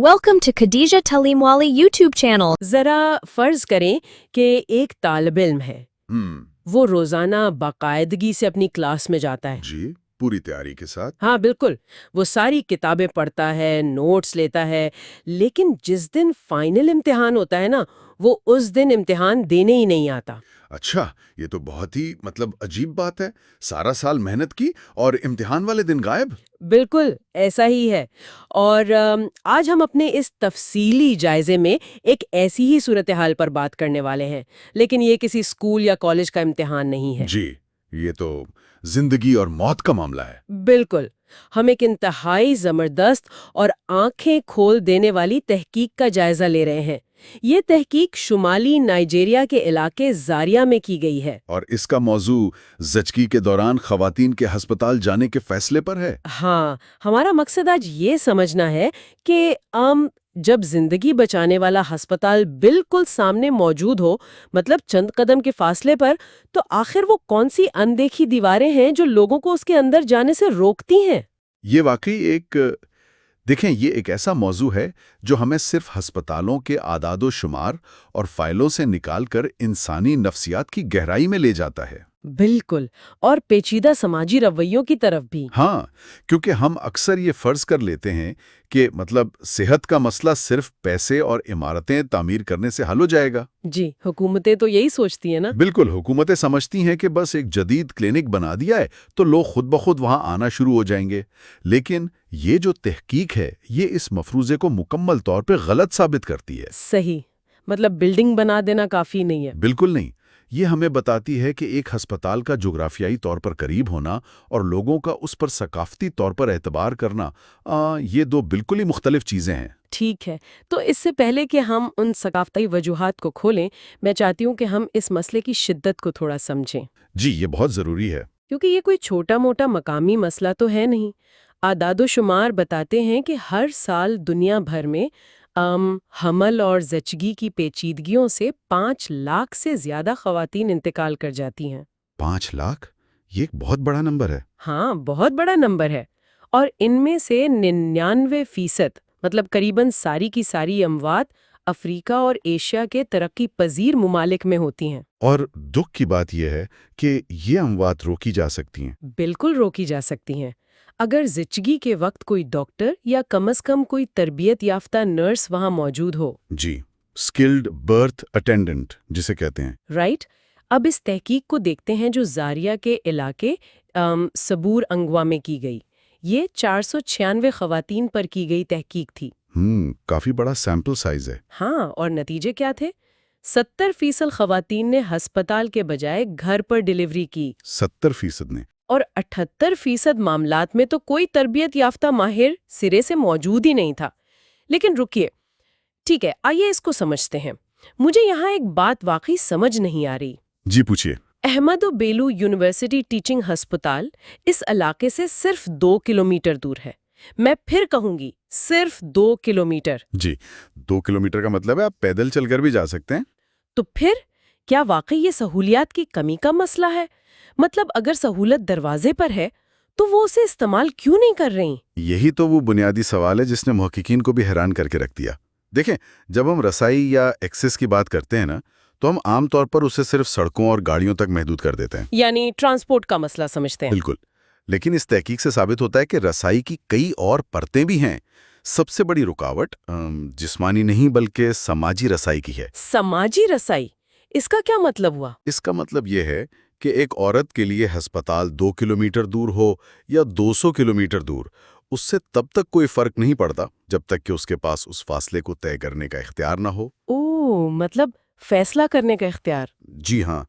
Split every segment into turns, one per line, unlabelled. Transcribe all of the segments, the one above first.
Welcome to Khadija Talimwali YouTube channel.
ذرا فرض کریں کہ ایک طالب علم ہے، وہ روزانہ باقاعدگی سے اپنی کلاس میں جاتا ہے۔
جی، پوری تیاری کے ساتھ۔
ہاں بالکل، وہ ساری کتابیں پڑھتا ہے، نوٹس لیتا ہے، لیکن جس دن فائنل امتحان ہوتا ہے نا، وہ اس دن امتحان دینے ہی نہیں آتا۔
اچھا، یہ تو بہت ہی عجیب بات ہے۔ سارا سال محنت کی اور امتحان والے دن غائب۔
بالکل ایسا ہی ہے، اور آج ہم اپنے اس تفصیلی جائزے میں ایک ایسی ہی صورتحال پر بات کرنے والے ہیں، لیکن یہ کسی اسکول یا کالج کا امتحان نہیں ہے۔
جی، یہ تو زندگی اور موت کا معاملہ ہے۔
بالکل، ہم ایک انتہائی زبردست اور آنکھیں کھول دینے والی تحقیق کا جائزہ لے رہے ہیں۔ یہ تحقیق شمالی نائجیریا کے علاقے زاریا میں کی گئی ہے۔
اور اس کا موضوع زچگی کے دوران خواتین کے ہسپتال جانے کے فیصلے پر ہے۔
ہاں، ہمارا مقصد آج یہ سمجھنا ہے کہ جب زندگی بچانے والا ہسپتال بالکل سامنے موجود ہو، مطلب چند قدم کے فاصلے پر، تو آخر وہ کون سی اندیکھی دیواریں ہیں جو لوگوں کو اس کے اندر جانے سے روکتی ہیں؟
یہ واقعی دیکھیں، یہ ایک ایسا موضوع ہے جو ہمیں صرف ہسپتالوں کے اعداد و شمار اور فائلوں سے نکال کر انسانی نفسیات کی گہرائی میں لے جاتا ہے۔
بالکل، اور پیچیدہ سماجی رویوں کی طرف بھی۔
ہاں، کیونکہ ہم اکثر یہ فرض کر لیتے ہیں کہ صحت کا مسئلہ صرف پیسے اور عمارتیں تعمیر کرنے سے حل ہو جائے گا۔
جی، حکومتیں تو یہی سوچتی ہیں نا۔
بالکل، حکومتیں سمجھتی ہیں کہ بس ایک جدید کلینک بنا دیا ہے تو لوگ خود بخود وہاں آنا شروع ہو جائیں گے، لیکن یہ جو تحقیق ہے یہ اس مفروضے کو مکمل طور پہ غلط ثابت کرتی ہے۔
صحیح، مطلب بلڈنگ بنا دینا کافی نہیں ہے۔
بالکل نہیں، یہ ہمیں بتاتی ہے کہ ایک ہسپتال کا جغرافیائی طور پر قریب ہونا اور لوگوں کا اس پر ثقافتی طور پر اعتبار کرنا، یہ دو بالکل ہی مختلف چیزیں ہیں۔
ٹھیک ہے، تو اس سے پہلے کہ ہم ان ثقافتی وجوہات کو کھولیں، میں چاہتی ہوں کہ ہم اس مسئلے کی شدت کو تھوڑا سمجھیں۔
جی، یہ بہت ضروری ہے۔
کیونکہ یہ کوئی چھوٹا موٹا مقامی مسئلہ تو ہے نہیں۔ اعداد و شمار بتاتے ہیں کہ ہر سال دنیا بھر میں حمل اور زچگی کی پیچیدگیوں سے 5 لاکھ سے زیادہ خواتین انتقال کر جاتی ہیں۔
5 لاکھ؟ یہ ایک بہت بڑا نمبر ہے۔
ہاں، بہت بڑا نمبر ہے، اور ان میں سے 99%، مطلب قریباً ساری کی ساری اموات افریقہ اور ایشیا کے ترقی پذیر ممالک میں ہوتی ہیں۔
اور دکھ کی بات یہ ہے کہ یہ اموات روکی جا سکتی ہیں۔
بالکل روکی جا سکتی ہیں، اگر زچگی کے وقت کوئی ڈاکٹر یا کم از کم کوئی تربیت یافتہ نرس وہاں موجود ہو۔
جی، اسکلڈ برتھ اٹینڈنٹ جسے کہتے ہیں۔
رائٹ۔ اب اس تحقیق کو دیکھتے ہیں جو زاریا کے علاقے سبور انگوا میں کی گئی۔ یہ 496 خواتین پر کی گئی تحقیق تھی۔
کافی بڑا سیمپل سائز ہے۔
ہاں، اور نتیجے کیا تھے؟ 70% خواتین نے ہسپتال کے بجائے گھر پر ڈیلیوری کی۔
70% نے؟
اور 78% معاملات میں تو کوئی تربیت یافتہ ماہر سرے سے موجود ہی نہیں تھا۔ لیکن رکیے، ٹھیک ہے، آئیے اس کو سمجھتے ہیں۔ مجھے یہاں ایک بات واقعی سمجھ نہیں آ رہی۔
جی، پوچھیے۔
احمد و بیلو یونیورسٹی ٹیچنگ ہسپتال اس علاقے سے صرف 2 کلومیٹر دور ہے۔ میں پھر کہوں گی، صرف 2 کلومیٹر۔
جی، 2 کلومیٹر کا مطلب ہے آپ پیدل چل کر بھی جا سکتے ہیں۔
تو پھر کیا واقعی یہ سہولیات کی کمی کا مسئلہ ہے؟ مطلب اگر سہولت دروازے پر ہے تو وہ اسے استعمال کیوں نہیں کر رہی؟
یہی تو وہ بنیادی سوال ہے جس نے محققین کو بھی حیران کر کے رکھ دیا۔ دیکھیں، جب ہم رسائی یا ایکسس کی بات کرتے ہیں نا، تو ہم عام طور پر اسے صرف سڑکوں اور گاڑیوں تک محدود کر دیتے ہیں،
یعنی ٹرانسپورٹ کا مسئلہ سمجھتے ہیں۔
بالکل، لیکن اس تحقیق سے ثابت ہوتا ہے کہ رسائی کی کئی اور پرتیں بھی ہیں۔ سب سے بڑی رکاوٹ جسمانی نہیں بلکہ سماجی رسائی کی ہے۔
سماجی رسائی، اس کا کیا مطلب ہوا؟
اس کا مطلب یہ ہے کہ ایک عورت کے لیے ہسپتال 2 کلومیٹر دور ہو یا 200 کلومیٹر دور، اس سے تب تک کوئی فرق نہیں پڑتا جب تک کہ اس کے پاس اس فاصلے کو طے کرنے کا اختیار نہ ہو۔
مطلب فیصلہ کرنے کا اختیار۔
جی ہاں،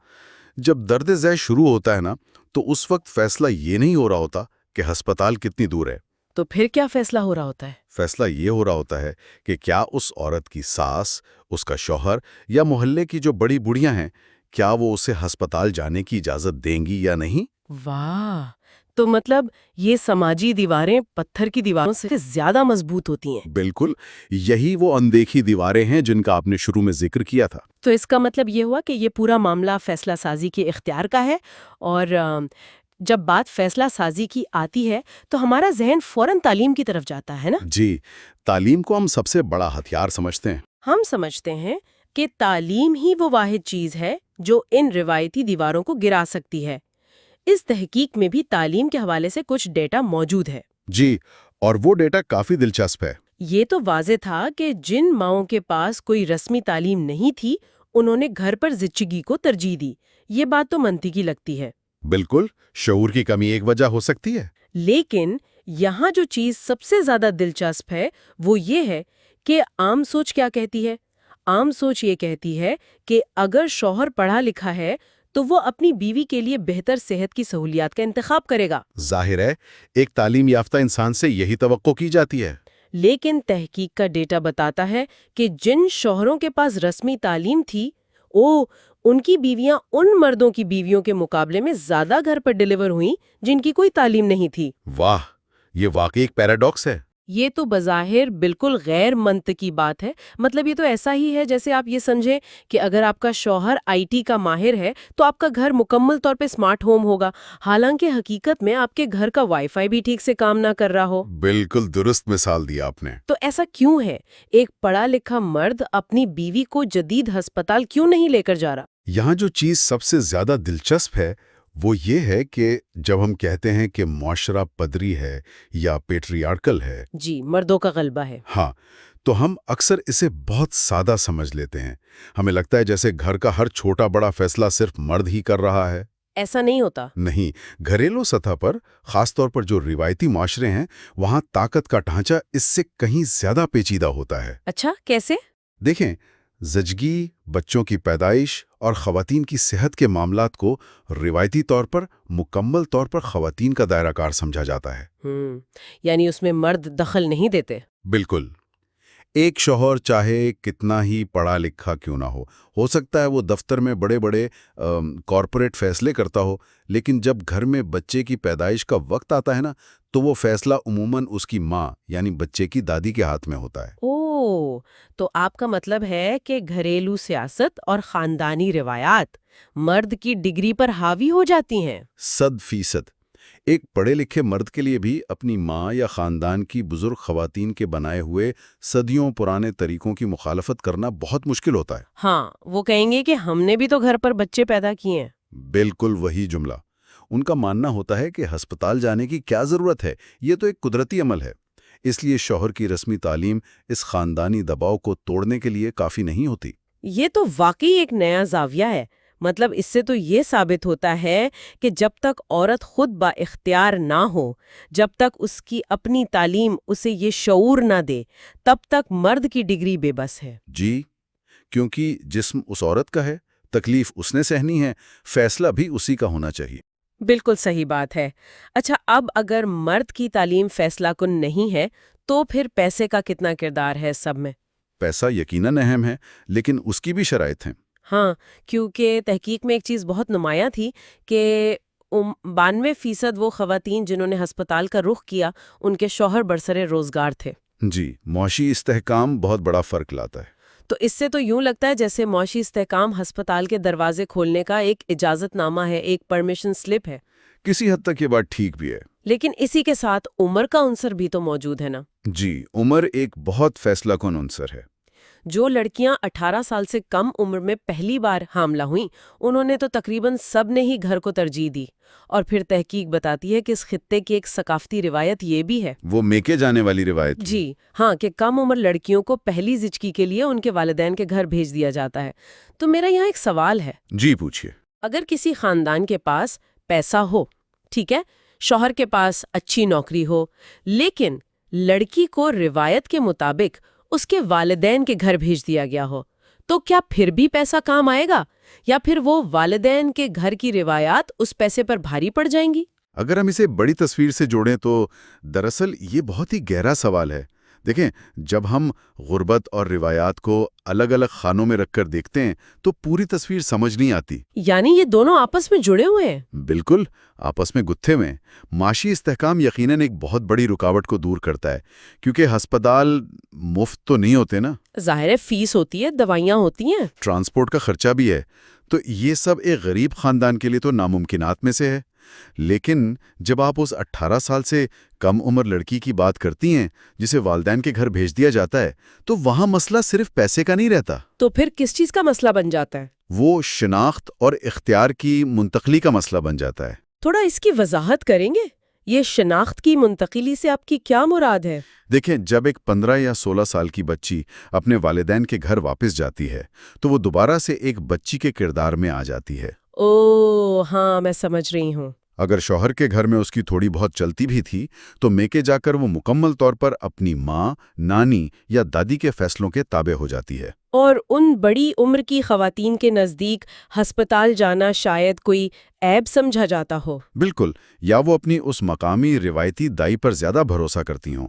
جب درد ذیل شروع ہوتا ہے نا، تو اس وقت فیصلہ یہ نہیں ہو رہا ہوتا کہ ہسپتال کتنی دور ہے۔
تو پھر کیا فیصلہ ہو رہا ہوتا ہے؟
فیصلہ یہ ہو رہا ہوتا ہے کہ کیا اس عورت کی ساس، اس کا شوہر یا محلے کی جو بڑی بوڑھیاں ہیں، کیا وہ اسے ہسپتال جانے کی اجازت دیں گی یا نہیں؟
واہ، تو مطلب یہ سماجی دیواریں پتھر کی دیواروں سے زیادہ مضبوط ہوتی ہیں۔
بالکل، یہی وہ اندیکھی دیواریں ہیں جن کا آپ نے شروع میں ذکر کیا تھا۔
تو اس کا مطلب یہ ہوا کہ یہ پورا معاملہ فیصلہ سازی کے اختیار کا ہے، اور جب بات فیصلہ سازی کی آتی ہے تو ہمارا ذہن فوراً تعلیم کی طرف جاتا ہے نا؟
جی، تعلیم کو ہم سب سے بڑا ہتھیار سمجھتے ہیں۔
ہم سمجھتے ہیں کہ تعلیم ہی وہ واحد چیز ہے جو ان روایتی دیواروں کو گرا سکتی ہے۔ اس تحقیق میں بھی تعلیم کے حوالے سے کچھ ڈیٹا موجود ہے۔
جی، اور وہ ڈیٹا کافی دلچسپ ہے۔
یہ تو واضح تھا کہ جن ماؤں کے پاس کوئی رسمی تعلیم نہیں تھی انہوں نے گھر پر زچگی کو ترجیح دی۔ یہ بات تو منطقی لگتی ہے۔
بالکل، شعور کی کمی ایک وجہ ہو سکتی ہے۔
لیکن یہاں جو چیز سب سے زیادہ دلچسپ ہے وہ یہ ہے کہ عام سوچ کیا کہتی ہے۔ عام سوچ یہ کہتی ہے کہ اگر شوہر پڑھا لکھا ہے تو وہ اپنی بیوی کے لیے بہتر صحت کی سہولیات کا انتخاب کرے گا۔
ظاہر ہے، ایک تعلیم یافتہ انسان سے یہی توقع کی جاتی ہے۔
لیکن تحقیق کا ڈیٹا بتاتا ہے کہ جن شوہروں کے پاس رسمی تعلیم تھی ان کی بیویاں ان مردوں کی بیویوں کے مقابلے میں زیادہ گھر پر ڈیلیور ہوئیں جن کی کوئی تعلیم نہیں تھی۔
واہ، یہ واقعی ایک پیراڈاکس ہے۔
یہ تو بظاہر بالکل غیر منطقی بات ہے۔ مطلب یہ تو ایسا ہی ہے جیسے آپ یہ سمجھیں کہ اگر آپ کا شوہر آئی ٹی کا ماہر ہے تو آپ کا گھر مکمل طور پہ اسمارٹ ہوم ہوگا، حالانکہ حقیقت میں آپ کے گھر کا وائی فائی بھی ٹھیک سے کام نہ کر رہا ہو۔
بالکل درست مثال دی آپ نے۔
تو ایسا کیوں ہے؟ ایک پڑھا لکھا مرد اپنی بیوی کو جدید ہسپتال کیوں نہیں لے کر جا رہا؟
یہاں جو چیز سب سے زیادہ دلچسپ ہے وہ یہ ہے کہ جب ہم کہتے ہیں کہ معاشرہ پدری ہے یا پیٹریارکل ہے،
جی، مردوں کا غلبہ ہے۔
ہاں، تو ہم اکثر اسے بہت سادہ سمجھ لیتے ہیں۔ ہمیں لگتا ہے جیسے گھر کا ہر چھوٹا بڑا فیصلہ صرف مرد ہی کر رہا ہے۔
ایسا نہیں ہوتا۔
نہیں، گھریلو سطح پر، خاص طور پر جو روایتی معاشرے ہیں، وہاں طاقت کا ڈھانچہ اس سے کہیں زیادہ پیچیدہ ہوتا ہے۔
اچھا، کیسے؟
دیکھیں، زچگی، بچوں کی پیدائش اور خواتین کی صحت کے معاملات کو روایتی طور پر مکمل طور پر خواتین کا دائرہ کار سمجھا جاتا ہے۔
یعنی اس میں مرد دخل نہیں دیتے؟
بالکل۔ ایک شوہر چاہے کتنا ہی پڑھا لکھا کیوں نہ ہو سکتا ہے وہ دفتر میں بڑے بڑے کارپوریٹ فیصلے کرتا ہو، لیکن جب گھر میں بچے کی پیدائش کا وقت آتا ہے نا، تو وہ فیصلہ عموماً اس کی ماں یعنی بچے کی دادی کے ہاتھ میں ہوتا ہے۔
تو آپ کا مطلب ہے کہ گھریلو سیاست اور خاندانی روایات مرد کی ڈگری پر حاوی ہو جاتی ہیں؟
100%۔ ایک پڑھے لکھے مرد کے لیے بھی اپنی ماں یا خاندان کی بزرگ خواتین کے بنائے ہوئے صدیوں پرانے طریقوں کی مخالفت کرنا بہت مشکل ہوتا ہے۔
ہاں، وہ کہیں گے کہ ہم نے بھی تو گھر پر بچے پیدا کیے ہیں۔
بالکل وہی جملہ۔ ان کا ماننا ہوتا ہے کہ ہسپتال جانے کی کیا ضرورت ہے، یہ تو ایک قدرتی عمل ہے۔ اس لیے شوہر کی رسمی تعلیم اس خاندانی دباؤ کو توڑنے کے لیے کافی نہیں ہوتی۔
یہ تو واقعی ایک نیا زاویہ ہے۔ مطلب اس سے تو یہ ثابت ہوتا ہے کہ جب تک عورت خود با اختیار نہ ہو، جب تک اس کی اپنی تعلیم اسے یہ شعور نہ دے، تب تک مرد کی ڈگری بے بس ہے۔
جی، کیونکہ جسم اس عورت کا ہے، تکلیف اس نے سہنی ہے، فیصلہ بھی اسی کا ہونا چاہیے۔
بالکل صحیح بات ہے۔ اچھا، اب اگر مرد کی تعلیم فیصلہ کن نہیں ہے تو پھر پیسے کا کتنا کردار ہے سب میں؟
پیسہ یقیناً اہم ہے، لیکن اس کی بھی شرائط ہیں۔
ہاں، کیونکہ تحقیق میں ایک چیز بہت نمایاں تھی کہ 92% وہ خواتین جنہوں نے ہسپتال کا رخ کیا ان کے شوہر برسر روزگار تھے۔
جی، معاشی استحکام بہت بڑا فرق لاتا ہے۔
تو اس سے تو یوں لگتا ہے جیسے معاشی استحکام ہسپتال کے دروازے کھولنے کا ایک اجازت نامہ ہے، ایک پرمیشن سلپ ہے۔
کسی حد تک یہ بات ٹھیک بھی ہے۔
لیکن اسی کے ساتھ عمر کا عنصر بھی تو موجود ہے نا؟
جی، عمر ایک بہت فیصلہ کن عنصر ہے۔
جو لڑکیاں 18 سال سے کم عمر میں پہلی بار حاملہ ہوئیں انہوں نے تو تقریباً سب نے ہی گھر کو ترجیح دی۔ اور پھر تحقیق بتاتی ہے کہ اس خطے کی ایک ثقافتی روایت یہ بھی ہے،
وہ میکے جانے والی روایت۔
جی ہاں، کہ کم عمر لڑکیوں کو پہلی زچگی کے لیے ان کے والدین کے گھر بھیج دیا جاتا ہے۔ تو میرا یہاں ایک سوال ہے۔
جی پوچھیے۔
اگر کسی خاندان کے پاس پیسہ ہو، ٹھیک ہے، شوہر کے پاس اچھی نوکری ہو، لیکن لڑکی کو روایت کے مطابق اس کے والدین کے گھر بھیج دیا گیا ہو، تو کیا پھر بھی پیسہ کام آئے گا یا پھر وہ والدین کے گھر کی روایات اس پیسے پر بھاری پڑ جائیں گی؟
اگر ہم اسے بڑی تصویر سے جوڑیں تو دراصل یہ بہت ہی گہرا سوال ہے۔ دیکھیں، جب ہم غربت اور روایات کو الگ الگ خانوں میں رکھ کر دیکھتے ہیں تو پوری تصویر سمجھ نہیں آتی۔
یعنی یہ دونوں آپس میں جڑے ہوئے ہیں؟
بالکل، آپس میں گتھے ہوئے ہیں۔ معاشی استحکام یقیناً ایک بہت بڑی رکاوٹ کو دور کرتا ہے، کیونکہ ہسپتال مفت تو نہیں ہوتے نا،
ظاہر ہے فیس ہوتی ہے، دوائیاں ہوتی ہیں،
ٹرانسپورٹ کا خرچہ بھی ہے۔ تو یہ سب ایک غریب خاندان کے لیے تو ناممکنات میں سے ہے۔ لیکن جب آپ اس 18 سال سے کم عمر لڑکی کی بات کرتی ہیں جسے والدین کے گھر بھیج دیا جاتا ہے تو وہاں مسئلہ صرف پیسے کا نہیں رہتا،
تو پھر کس چیز کا مسئلہ بن جاتا ہے؟
وہ شناخت اور اختیار کی منتقلی کا مسئلہ بن جاتا ہے۔
تھوڑا اس کی وضاحت کریں گے؟ یہ شناخت کی منتقلی سے آپ کی کیا مراد ہے؟
دیکھیں، جب ایک 15 یا 16 سال کی بچی اپنے والدین کے گھر واپس جاتی ہے تو وہ دوبارہ سے ایک بچی کے کردار میں آ جاتی ہے۔
اوہ ہاں، میں سمجھ رہی ہوں۔
اگر شوہر کے گھر میں اس کی تھوڑی بہت چلتی بھی تھی تو میکے جا کر وہ مکمل طور پر اپنی ماں، نانی یا دادی کے فیصلوں کے تابع ہو جاتی ہے۔
اور ان بڑی عمر کی خواتین کے نزدیک ہسپتال جانا شاید کوئی عیب سمجھا جاتا ہو۔
بالکل، یا وہ اپنی اس مقامی روایتی دائی پر زیادہ بھروسہ کرتی ہوں۔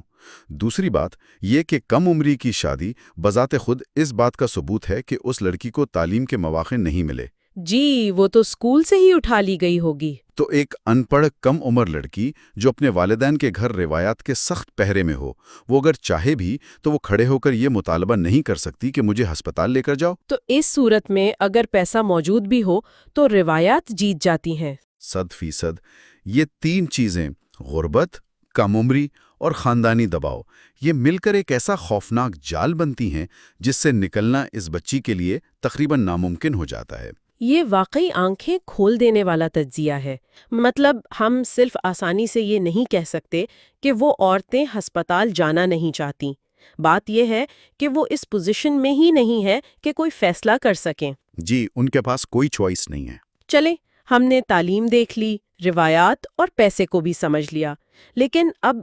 دوسری بات یہ کہ کم عمری کی شادی بذات خود اس بات کا ثبوت ہے کہ اس لڑکی کو تعلیم کے مواقع نہیں ملے۔
جی، وہ تو اسکول سے ہی اٹھا لی گئی ہوگی۔
تو ایک ان پڑھ کم عمر لڑکی جو اپنے والدین کے گھر روایات کے سخت پہرے میں ہو، وہ اگر چاہے بھی تو وہ کھڑے ہو کر یہ مطالبہ نہیں کر سکتی کہ مجھے ہسپتال لے کر جاؤ۔
تو اس صورت میں اگر پیسہ موجود بھی ہو تو روایات جیت جاتی ہیں۔
100%۔ یہ تین چیزیں، غربت، کم عمری اور خاندانی دباؤ، یہ مل کر ایک ایسا خوفناک جال بنتی ہیں جس سے نکلنا اس بچی کے لیے تقریباً ناممکن ہو جاتا ہے۔
یہ واقعی آنکھیں کھول دینے والا تجزیہ ہے۔ مطلب ہم صرف آسانی سے یہ نہیں کہہ سکتے کہ وہ عورتیں ہسپتال جانا نہیں چاہتیں۔ بات یہ ہے کہ وہ اس پوزیشن میں ہی نہیں ہے کہ کوئی فیصلہ کر سکیں۔
جی، ان کے پاس کوئی چوائس نہیں ہے۔
چلیں، ہم نے تعلیم دیکھ لی، روایات اور پیسے کو بھی سمجھ لیا، لیکن اب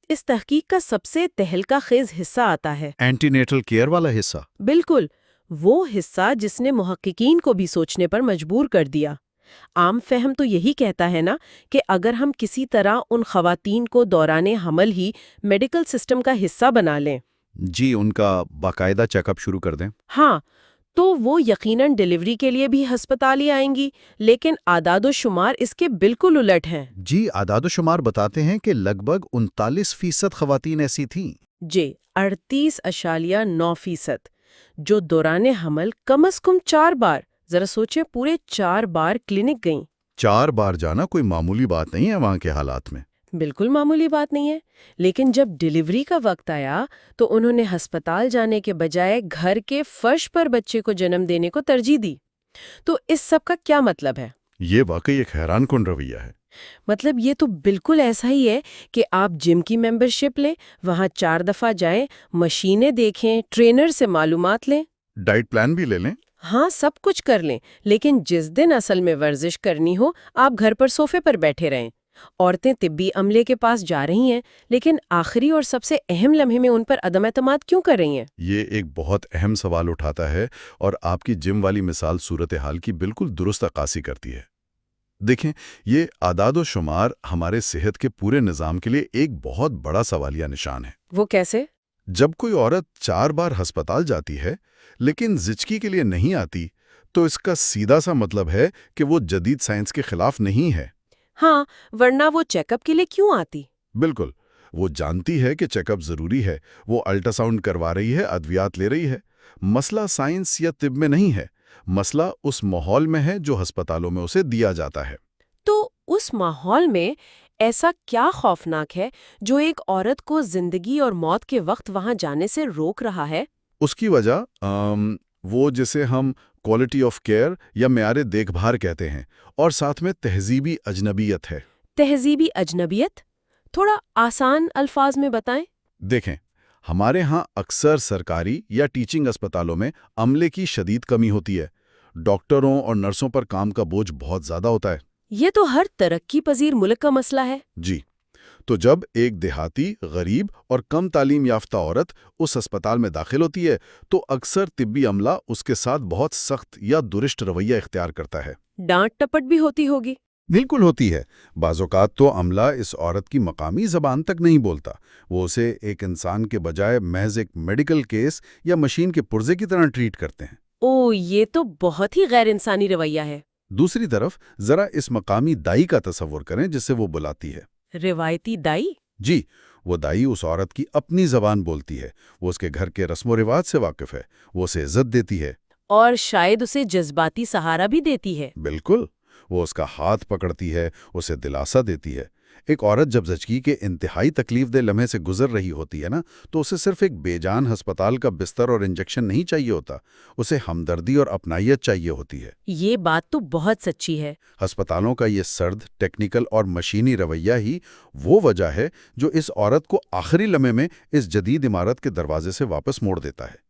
اس تحقیق کا سب سے تہلکہ خیز حصہ آتا ہے۔
اینٹی نیٹل کیئر والا حصہ۔
بالکل، وہ حصہ جس نے محققین کو بھی سوچنے پر مجبور کر دیا۔ عام فہم تو یہی کہتا ہے نا کہ اگر ہم کسی طرح ان خواتین کو دوران حمل ہی میڈیکل سسٹم کا حصہ بنا لیں،
جی، ان کا باقاعدہ چیک اپ شروع کر دیں۔
ہاں، تو وہ یقیناً ڈیلیوری کے لیے بھی ہسپتال ہی آئیں گی، لیکن اعداد و شمار اس کے بالکل الٹ ہیں۔
جی، اعداد و شمار بتاتے ہیں کہ لگ بھگ 39% خواتین ایسی تھیں۔
جی، 38.9%، جو دوران حمل کم از کم 4 بار، ذرا سوچیں، پورے 4 بار کلینک گئیں۔
4 بار جانا کوئی معمولی بات نہیں ہے وہاں کے حالات میں۔
بالکل معمولی بات نہیں ہے، لیکن جب ڈیلیوری کا وقت آیا تو انہوں نے ہسپتال جانے کے بجائے گھر کے فرش پر بچے کو جنم دینے کو ترجیح دی۔ تو اس سب کا کیا مطلب ہے؟
یہ واقعی ایک حیران کن رویہ ہے۔
مطلب یہ تو بالکل ایسا ہی ہے کہ آپ جم کی ممبرشپ لیں، وہاں 4 دفعہ جائیں، مشینیں دیکھیں، ٹرینر سے معلومات لیں،
ڈائٹ پلان بھی لے لیں۔
ہاں سب کچھ کر لیں، لیکن جس دن اصل میں ورزش کرنی ہو آپ گھر پر صوفے پر بیٹھے رہیں۔ عورتیں طبی عملے کے پاس جا رہی ہیں، لیکن آخری اور سب سے اہم لمحے میں ان پر عدم اعتماد کیوں کر رہی ہیں؟
یہ ایک بہت اہم سوال اٹھاتا ہے اور آپ کی جم والی مثال صورتحال کی بالکل درست عکاسی کرتی ہے۔ دیکھیں، یہ اعداد و شمار ہمارے صحت کے پورے نظام کے لیے ایک بہت بڑا سوالیہ نشان ہے۔
وہ کیسے؟
جب کوئی عورت 4 بار ہسپتال جاتی ہے لیکن زچگی کے لیے نہیں آتی تو اس کا سیدھا سا مطلب ہے کہ وہ جدید سائنس کے خلاف نہیں ہے۔
ہاں، ورنہ وہ چیک اپ کے لیے کیوں آتی؟
بالکل، وہ جانتی ہے کہ چیک اپ ضروری ہے، وہ الٹرا ساؤنڈ کروا رہی ہے، ادویات لے رہی ہے۔ مسئلہ سائنس یا طب میں نہیں ہے، مسئلہ اس ماحول میں ہے جو ہسپتالوں میں اسے دیا جاتا ہے۔
تو اس ماحول میں ایسا کیا خوفناک ہے جو ایک عورت کو زندگی اور موت کے وقت وہاں جانے سے روک رہا ہے؟
اس کی وجہ وہ جسے ہم کوالٹی آف کیئر یا معیار دیکھ بھال کہتے ہیں، اور ساتھ میں تہذیبی اجنبیت ہے۔
تہذیبی اجنبیت؟ تھوڑا آسان الفاظ میں بتائیں۔
دیکھیں، ہمارے ہاں اکثر سرکاری یا ٹیچنگ اسپتالوں میں عملے کی شدید کمی ہوتی ہے۔ ڈاکٹروں اور نرسوں پر کام کا بوجھ بہت زیادہ ہوتا ہے۔
یہ تو ہر ترقی پذیر ملک کا مسئلہ ہے۔
جی، تو جب ایک دیہاتی، غریب اور کم تعلیم یافتہ عورت اس اسپتال میں داخل ہوتی ہے تو اکثر طبی عملہ اس کے ساتھ بہت سخت یا درست رویہ اختیار کرتا ہے۔
ڈانٹ ٹپٹ بھی ہوتی ہوگی۔
بالکل ہوتی ہے۔ بعض اوقات تو عملہ اس عورت کی مقامی زبان تک نہیں بولتا، وہ اسے ایک انسان کے بجائے محض ایک میڈیکل کیس یا مشین کے پرزے کی طرح ٹریٹ کرتے ہیں۔
اوہ، یہ تو بہت ہی غیر انسانی رویہ ہے۔
دوسری طرف ذرا اس مقامی دائی کا تصور کریں جسے وہ بلاتی ہے۔
روایتی دائی؟
جی، وہ دائی اس عورت کی اپنی زبان بولتی ہے، وہ اس کے گھر کے رسم و رواج سے واقف ہے، وہ اسے عزت دیتی ہے۔
اور شاید اسے جذباتی سہارا بھی دیتی ہے۔
بالکل، وہ اس کا ہاتھ پکڑتی ہے، اسے دلاسا دیتی ہے۔ ایک عورت جب زچگی کے انتہائی تکلیف دہ لمحے سے گزر رہی ہوتی ہے نا، تو اسے صرف ایک بے جان ہسپتال کا بستر اور انجیکشن نہیں چاہیے ہوتا، اسے ہمدردی اور اپنائیت چاہیے ہوتی ہے۔
یہ بات تو بہت سچی ہے۔
ہسپتالوں کا یہ سرد، ٹیکنیکل اور مشینی رویہ ہی وہ وجہ ہے جو اس عورت کو آخری لمحے میں اس جدید عمارت کے دروازے سے واپس موڑ دیتا ہے۔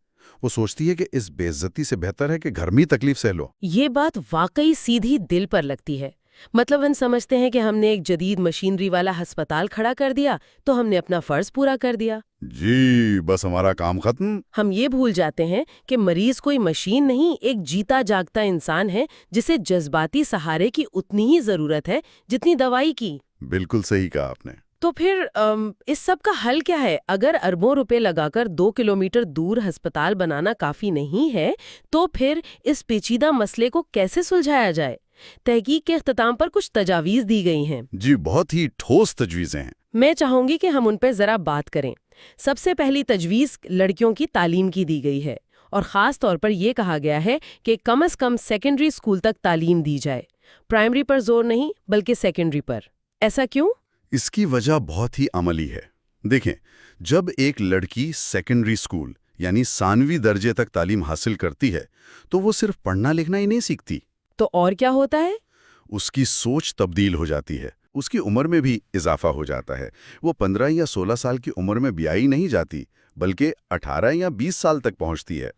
وہ سوچتی ہے کہ اس بے عزتی سے بہتر ہے کہ گھر میں تکلیف سہ لو۔
یہ بات واقعی سیدھی دل پر لگتی ہے۔ مطلب ہم سمجھتے ہیں کہ ہم نے ایک جدید مشینری والا ہسپتال کھڑا کر دیا تو ہم نے اپنا فرض پورا کر دیا۔
جی، بس ہمارا کام ختم۔
ہم یہ بھول جاتے ہیں کہ مریض کوئی مشین نہیں، ایک جیتا جاگتا انسان ہے جسے جذباتی سہارے کی اتنی ہی ضرورت ہے جتنی دوائی کی۔
بالکل صحیح کہا آپ نے۔
تو پھر اس سب کا حل کیا ہے؟ اگر اربوں روپے لگا کر 2 کلومیٹر دور ہسپتال بنانا کافی نہیں ہے تو پھر اس پیچیدہ مسئلے کو کیسے سلجھایا جائے؟ تحقیق کے اختتام پر کچھ تجاویز دی گئی ہیں۔
جی، بہت ہی ٹھوس تجویزیں ہیں۔
میں چاہوں گی کہ ہم ان پہ ذرا بات کریں۔ سب سے پہلی تجویز لڑکیوں کی تعلیم کی دی گئی ہے، اور خاص طور پر یہ کہا گیا ہے کہ کم از کم سیکنڈری اسکول تک تعلیم دی جائے، پرائمری پر زور نہیں بلکہ سیکنڈری پر۔ ایسا کیوں؟
اس کی وجہ بہت ہی عملی ہے۔ دیکھیں، جب ایک لڑکی سیکنڈری اسکول یعنی ثانوی درجے تک تعلیم حاصل کرتی ہے تو وہ صرف پڑھنا لکھنا ہی نہیں سیکھتی۔
تو اور کیا ہوتا ہے؟
اس کی سوچ تبدیل ہو جاتی ہے، اس کی عمر میں بھی اضافہ ہو جاتا ہے۔ وہ 15 یا 16 سال کی عمر میں بیائی نہیں جاتی بلکہ 18 یا 20 سال تک پہنچتی ہے۔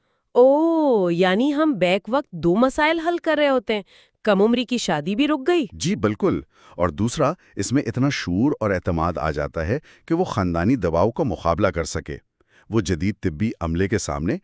یعنی ہم بیک وقت 2 مسائل حل کر رہے ہوتے ہیں، کم عمری کی شادی بھی رک گئی۔
جی بالکل، اور دوسرا، اس میں اتنا شعور اور اعتماد آ جاتا ہے کہ وہ خاندانی دباؤ کا مقابلہ کر سکے۔ وہ جدید طبی عملے کے سامنے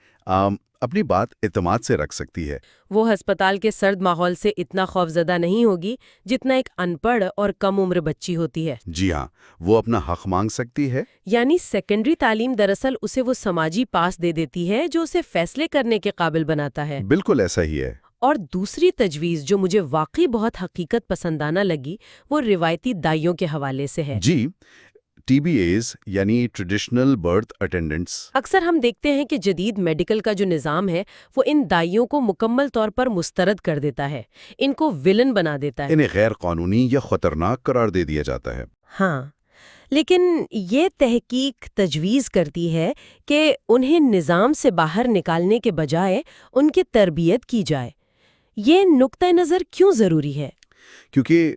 اپنی بات اعتماد سے رکھ سکتی ہے۔
وہ ہسپتال کے سرد ماحول سے اتنا خوفزدہ نہیں ہوگی جتنا ایک ان پڑھ اور کم عمر بچی ہوتی ہے۔
جی ہاں، وہ اپنا حق مانگ سکتی ہے۔
یعنی سیکنڈری تعلیم دراصل اسے وہ سماجی پاس دے دیتی ہے جو اسے فیصلے کرنے کے قابل بناتا ہے۔
بالکل ایسا ہی ہے۔
اور دوسری تجویز جو مجھے واقعی بہت حقیقت پسندانہ لگی وہ روایتی دائیوں کے حوالے سے ہے۔
جی، ٹی بی ایز یعنی ٹریڈیشنل برتھ اٹینڈنٹس۔
اکثر ہم دیکھتے ہیں کہ جدید میڈیکل کا جو نظام ہے وہ ان دائیوں کو مکمل طور پر مسترد کر دیتا ہے، ان کو ویلن بنا دیتا ہے۔
انہیں غیر قانونی یا خطرناک قرار دے دیا جاتا ہے۔
ہاں، لیکن یہ تحقیق تجویز کرتی ہے کہ انہیں نظام سے باہر نکالنے کے بجائے ان کی تربیت کی جائے۔ یہ نقطہ نظر کیوں ضروری ہے؟
کیونکہ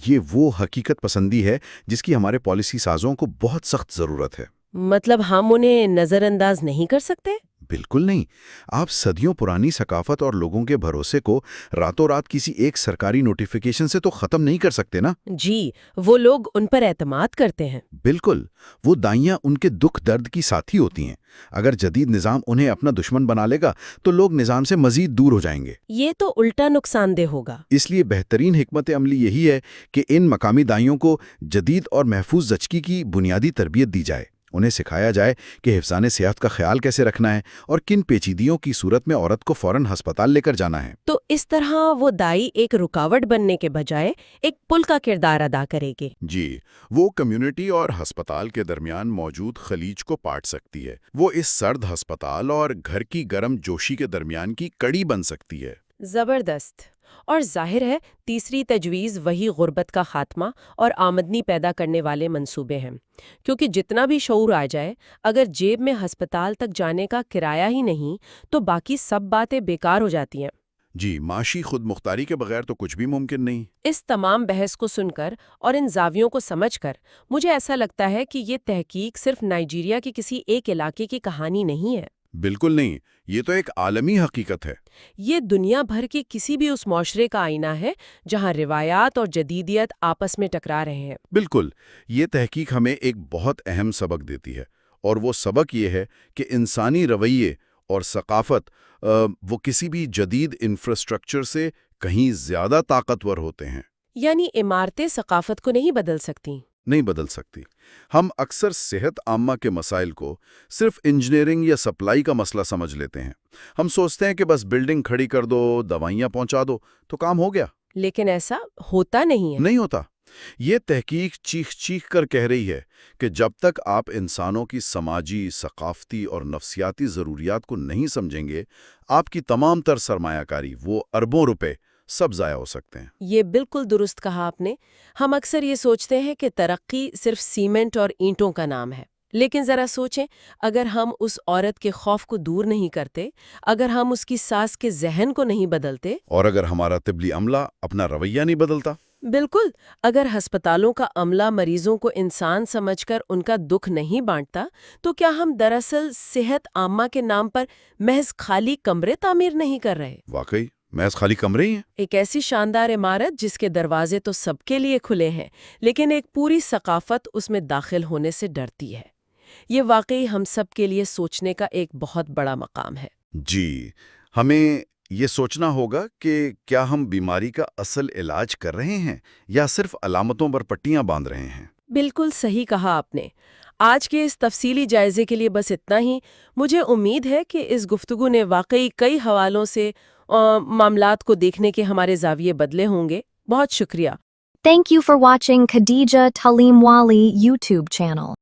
یہ وہ حقیقت پسندی ہے جس کی ہمارے پالیسی سازوں کو بہت سخت ضرورت ہے۔
مطلب ہم انہیں نظر انداز نہیں کر سکتے؟
بالکل نہیں۔ آپ صدیوں پرانی ثقافت اور لوگوں کے بھروسے کو راتوں رات کسی ایک سرکاری نوٹیفیکیشن سے تو ختم نہیں کر سکتے نا۔
جی، وہ لوگ ان پر اعتماد کرتے ہیں۔
بالکل، وہ دائیاں ان کے دکھ درد کی ساتھی ہوتی ہیں۔ اگر جدید نظام انہیں اپنا دشمن بنا لے گا تو لوگ نظام سے مزید دور ہو جائیں گے۔
یہ تو الٹا نقصان دہ ہوگا۔
اس لیے بہترین حکمت عملی یہی ہے کہ ان مقامی دائیوں کو جدید اور محفوظ زچگی کی بنیادی تربیت دی جائے۔ انہیں سکھایا جائے کہ حفظان صحت کا خیال کیسے رکھنا ہے اور کن پیچیدگیوں کی صورت میں عورت کو فوراً ہسپتال لے کر جانا ہے۔
تو اس طرح وہ دائی ایک رکاوٹ بننے کے بجائے ایک پل کا کردار ادا کرے گی۔
جی، وہ کمیونٹی اور ہسپتال کے درمیان موجود خلیج کو پاٹ سکتی ہے۔ وہ اس سرد ہسپتال اور گھر کی گرم جوشی کے درمیان کی کڑی بن سکتی ہے۔
زبردست۔ اور ظاہر ہے تیسری تجویز وہی غربت کا خاتمہ اور آمدنی پیدا کرنے والے منصوبے ہیں، کیونکہ جتنا بھی شعور آ جائے، اگر جیب میں ہسپتال تک جانے کا کرایہ ہی نہیں تو باقی سب باتیں بیکار ہو جاتی ہیں۔
جی، معاشی خود مختاری کے بغیر تو کچھ بھی ممکن نہیں۔
اس تمام بحث کو سن کر اور ان زاویوں کو سمجھ کر مجھے ایسا لگتا ہے کہ یہ تحقیق صرف نائجیریا کے کسی ایک علاقے کی کہانی نہیں ہے۔
بالکل نہیں، یہ تو ایک عالمی حقیقت ہے۔
یہ دنیا بھر کے کسی بھی اس معاشرے کا آئینہ ہے جہاں روایات اور جدیدیت آپس میں ٹکرا رہے ہیں۔
بالکل، یہ تحقیق ہمیں ایک بہت اہم سبق دیتی ہے، اور وہ سبق یہ ہے کہ انسانی رویے اور ثقافت وہ کسی بھی جدید انفراسٹرکچر سے کہیں زیادہ طاقتور ہوتے ہیں۔
یعنی عمارتیں ثقافت کو نہیں بدل سکتی؟
نہیں بدل سکتی۔ ہم اکثر صحت عامہ کے مسائل کو صرف انجینئرنگ یا سپلائی کا مسئلہ سمجھ لیتے ہیں۔ ہم سوچتے ہیں کہ بس بلڈنگ کھڑی کر دو، دوائیاں پہنچا دو تو کام ہو گیا۔
لیکن ایسا ہوتا نہیں ہے۔
نہیں ہوتا۔ یہ تحقیق چیخ چیخ کر کہہ رہی ہے کہ جب تک آپ انسانوں کی سماجی، ثقافتی اور نفسیاتی ضروریات کو نہیں سمجھیں گے، آپ کی تمام تر سرمایہ کاری، وہ اربوں روپے، سب ضائع ہو سکتے ہیں۔
یہ بالکل درست کہا آپ نے۔ ہم اکثر یہ سوچتے ہیں کہ ترقی صرف سیمنٹ اور اینٹوں کا نام ہے، لیکن ذرا سوچیں، اگر ہم اس عورت کے خوف کو دور نہیں کرتے، اگر ہم اس کی ساس کے ذہن کو نہیں بدلتے،
اور اگر ہمارا طبی عملہ اپنا رویہ نہیں بدلتا،
بالکل، اگر ہسپتالوں کا عملہ مریضوں کو انسان سمجھ کر ان کا دکھ نہیں بانٹتا، تو کیا ہم دراصل صحت عامہ کے نام پر محض خالی کمرے تعمیر نہیں کر رہے؟
واقعی محض خالی کمرے ہی ہیں؟
ایک ایسی شاندار عمارت جس کے دروازے تو سب کے لیے کھلے ہیں، لیکن ایک پوری ثقافت اس میں داخل ہونے سے ڈرتی ہے۔ یہ واقعی ہم سب کے لیے سوچنے کا ایک بہت بڑا مقام ہے۔
جی، ہمیں یہ سوچنا ہوگا کہ کیا ہم بیماری کا اصل علاج کر رہے ہیں یا صرف علامتوں پر پٹیاں باندھ رہے ہیں؟
بالکل صحیح کہا آپ نے۔ آج کے اس تفصیلی جائزے کے لیے بس اتنا ہی۔ مجھے امید ہے کہ اس گفتگو نے واقعی کئی حوالوں سے معاملات کو دیکھنے کے ہمارے زاویے بدلے ہوں گے۔ بہت شکریہ۔
Thank you for watching Khadija Talimwali YouTube channel.